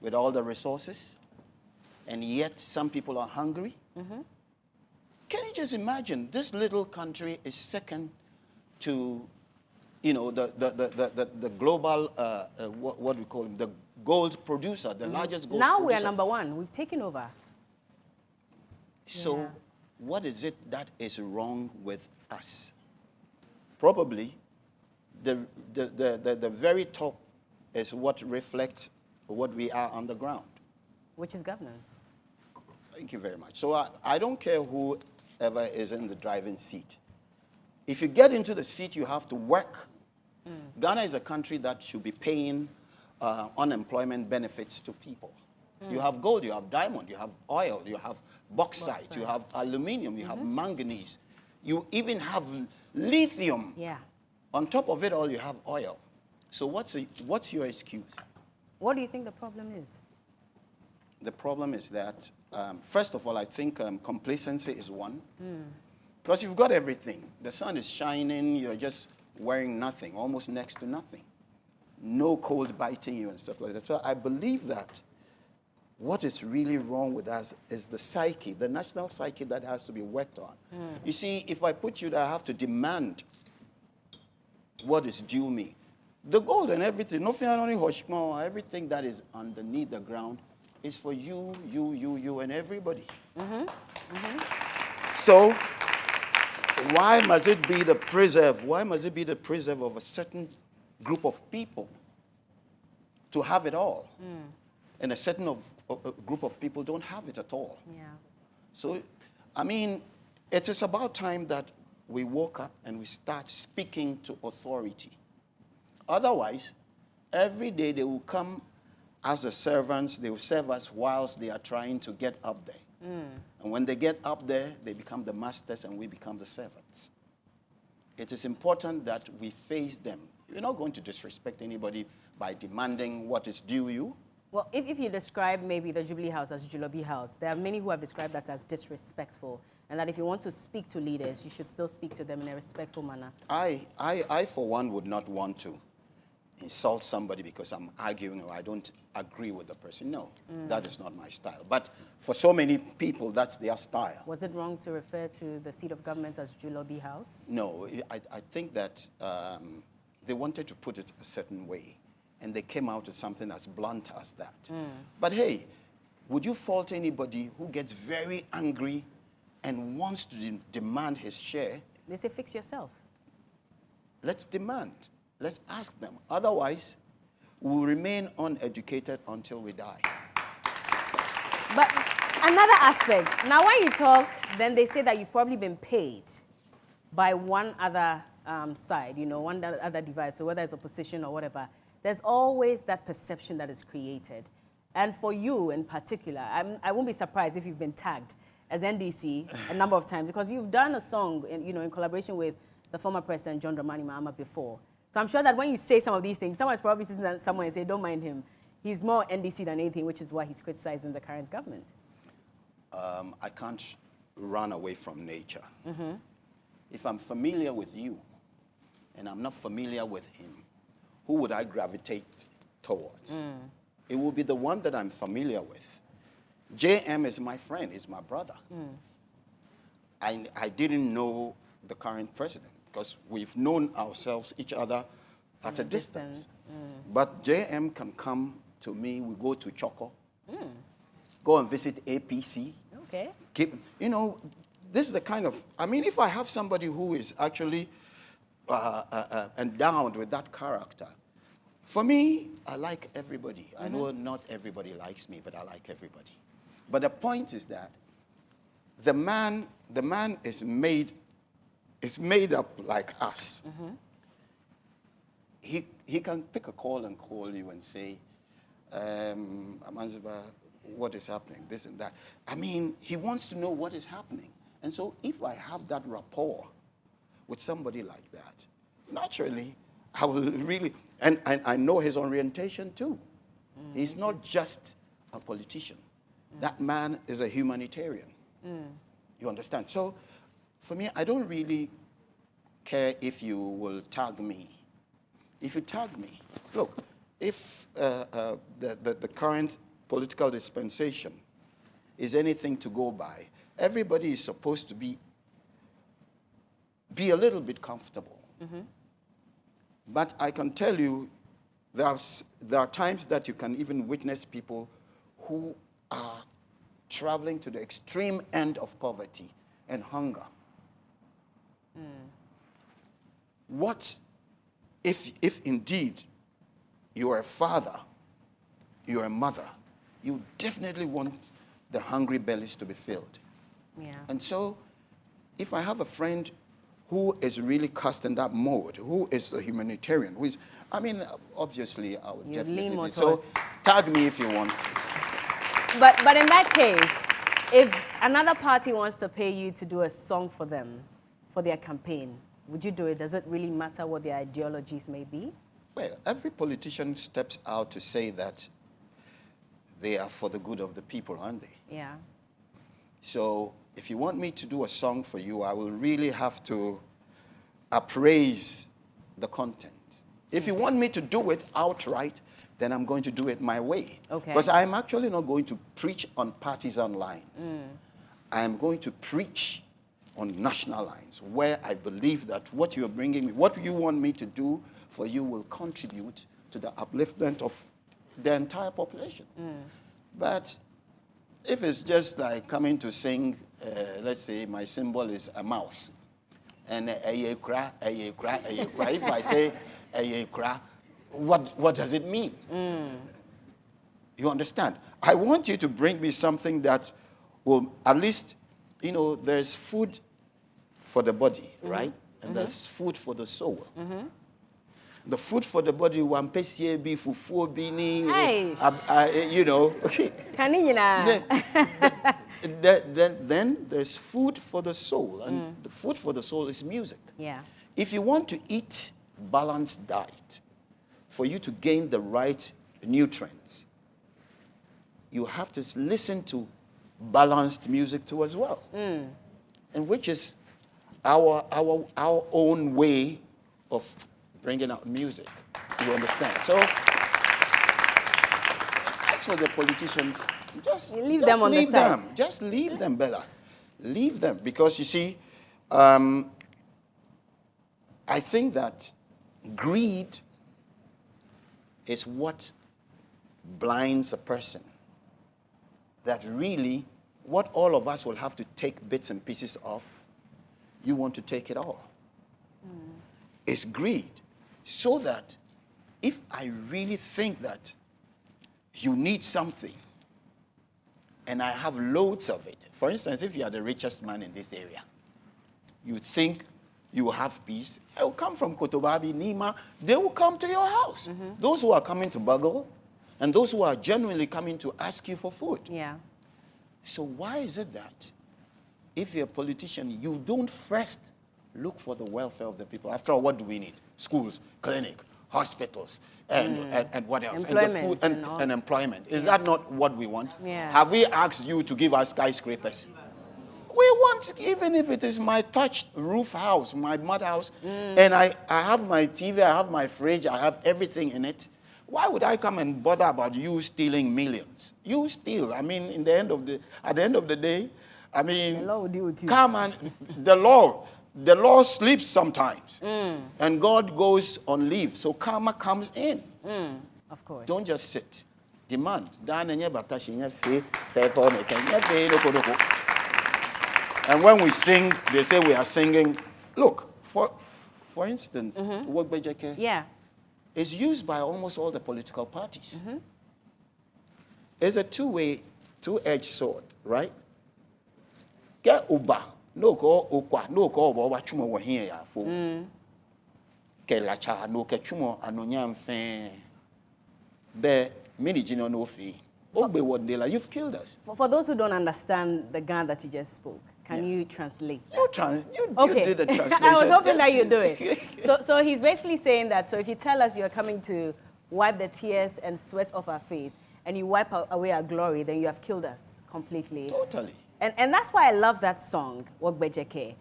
with all the resources, and yet some people are hungry. Can you just imagine? This little country is second to, you know, the global, what do we call him, the gold producer, the largest gold now producer. we are number one. We've taken over. So what is it that is wrong with us? Probably the very top is what reflects what we are on the ground. Which is governance. Thank you very much. So I don't care whoever is in the driving seat. If you get into the seat, you have to work. Ghana is a country that should be paying unemployment benefits to people. You have gold, you have diamond, you have oil, you have bauxite, you have aluminum, you have manganese. You even have lithium. Yeah. On top of it all, you have oil. So what's your excuse? What do you think the problem is? The problem is that, first of all, I think complacency is one. Because you've got everything. The sun is shining, you're just wearing nothing, almost next to nothing. No cold biting you and stuff like that. So I believe that what is really wrong with us is the psyche, the national psyche that has to be worked on. You see, if I put you there, I have to demand what is due me. The gold and everything, nothing, everything that is underneath the ground is for you, and everybody. So why must it be the preserve? Why must it be the preserve of a certain group of people to have it all? And a certain group of people don't have it at all. Yeah. So, I mean, it is about time that we woke up and we start speaking to authority. Otherwise, every day they will come as the servants, they will serve us whilst they are trying to get up there. And when they get up there, they become the masters and we become the servants. It is important that we face them. You're not going to disrespect anybody by demanding what is due you. Well, if you describe maybe the Jubilee House as Julobi House, there are many who have described that as disrespectful, and that if you want to speak to leaders, you should still speak to them in a respectful manner. I for one, would not want to insult somebody because I'm arguing or I don't agree with the person. No, that is not my style. But for so many people, that's their style. Was it wrong to refer to the seat of government as Julobi House? No, I think that they wanted to put it a certain way, and they came out with something as blunt as that. But hey, would you fault anybody who gets very angry and wants to demand his share? They say fix yourself. Let's demand. Let's ask them. Otherwise, we'll remain uneducated until we die. But another aspect, now when you talk, then they say that you've probably been paid by one other side, you know, one other device, so whether it's opposition or whatever. There's always that perception that is created. And for you in particular, I won't be surprised if you've been tagged as NDC a number of times, because you've done a song in collaboration with the former president, John Dramani Mahama, before. So I'm sure that when you say some of these things, someone's probably sitting somewhere and say, don't mind him. He's more NDC than anything, which is why he's criticizing the current government. I can't run away from nature. If I'm familiar with you and I'm not familiar with him, who would I gravitate towards? It will be the one that I'm familiar with. JM is my friend, he's my brother. I didn't know the current president because we've known each other at a distance. But JM can come to me, we go to Choco, go and visit APC. Okay. You know, this is the kind of, I mean, if I have somebody who is actually endowed with that character, for me, I like everybody. I know not everybody likes me, but I like everybody. But the point is that the man is made up like us. He can pick a call and call you and say, Amandzeba, what is happening, this and that. I mean, he wants to know what is happening. And so if I have that rapport with somebody like that, naturally, I will really, and I know his orientation too. He's not just a politician. That man is a humanitarian. You understand? So for me, I don't really care if you will tag me. If you tag me, look, if the current political dispensation is anything to go by. Everybody is supposed to be a little bit comfortable. But I can tell you, there are times that you can even witness people who are traveling to the extreme end of poverty and hunger. What if indeed you are a father, you are a mother, you definitely want the hungry bellies to be filled. Yeah. And so if I have a friend who is really cast in that mode, who is a humanitarian, who is, I mean, obviously I would definitely lean more be. So tag me if you want. But in that case, if another party wants to pay you to do a song for them, for their campaign, would you do it? Does it really matter what their ideologies may be? Well, every politician steps out to say that they are for the good of the people, aren't they? Yeah. So if you want me to do a song for you, I will really have to appraise the content. If you want me to do it outright, then I'm going to do it my way. Okay. Because I'm actually not going to preach on partisan lines. I'm going to preach on national lines, where I believe that what you're bringing me, what you want me to do for you will contribute to the upliftment of the entire population. But if it's just like coming to sing, let's say my symbol is a mouse, and if I say what does it mean? You understand? I want you to bring me something that will at least, you know, there's food for the body, right? And there's food for the soul. The food for the body, wampesie bi fufu bini, you know. Then there's food for the soul, and the food for the soul is music. Yeah. If you want to eat balanced diet, for you to gain the right nutrients, you have to listen to balanced music too as well, and which is our own way of bringing out music. You understand? So as for the politicians, just leave them on the side. Just leave them, Bella. Leave them, because you see, I think that greed is what blinds a person. That really, what all of us will have to take bits and pieces of, you want to take it all. It's greed. So that if I really think that you need something, and I have loads of it, for instance, if you are the richest man in this area, you think you will have peace, it will come from Kotobabi, Nima, they will come to your house. Those who are coming to Bagel, and those who are genuinely coming to ask you for food. Yeah. So why is it that if you're a politician, you don't first look for the welfare of the people? After all, what do we need? Schools, clinic, hospitals, and what else? Employment and the food and employment. Is that not what we want? Yeah. Have we asked you to give us skyscrapers? We want, even if it is my thatched roof house, my mud house, and I have my TV, I have my fridge, I have everything in it. Why would I come and bother about you stealing millions? You steal. I mean, at the end of the day, I mean, the law will deal with you. Come on, the law sleeps sometimes, and God goes on leave, so karma comes in. Of course. Don't just sit. Demand. And when we sing, they say we are singing. Look, for instance, Wogbejeke Yeah. is used by almost all the political parties. It's a two-edged sword, right? Get uba, no ko okwa, no ko oba oba chumo wo hin ya fo. Ke lacha no ke chumo anonya mfe. Be mini jino no fi. Ogbe wodela, you've killed us. For those who don't understand the Ghana that you just spoke, can you translate? You did the translation. I was hoping that you do it. So he's basically saying that, so if you tell us you're coming to wipe the tears and sweat off our face, and you wipe away our glory, then you have killed us completely. Totally. And that's why I love that song, Wogbejeke,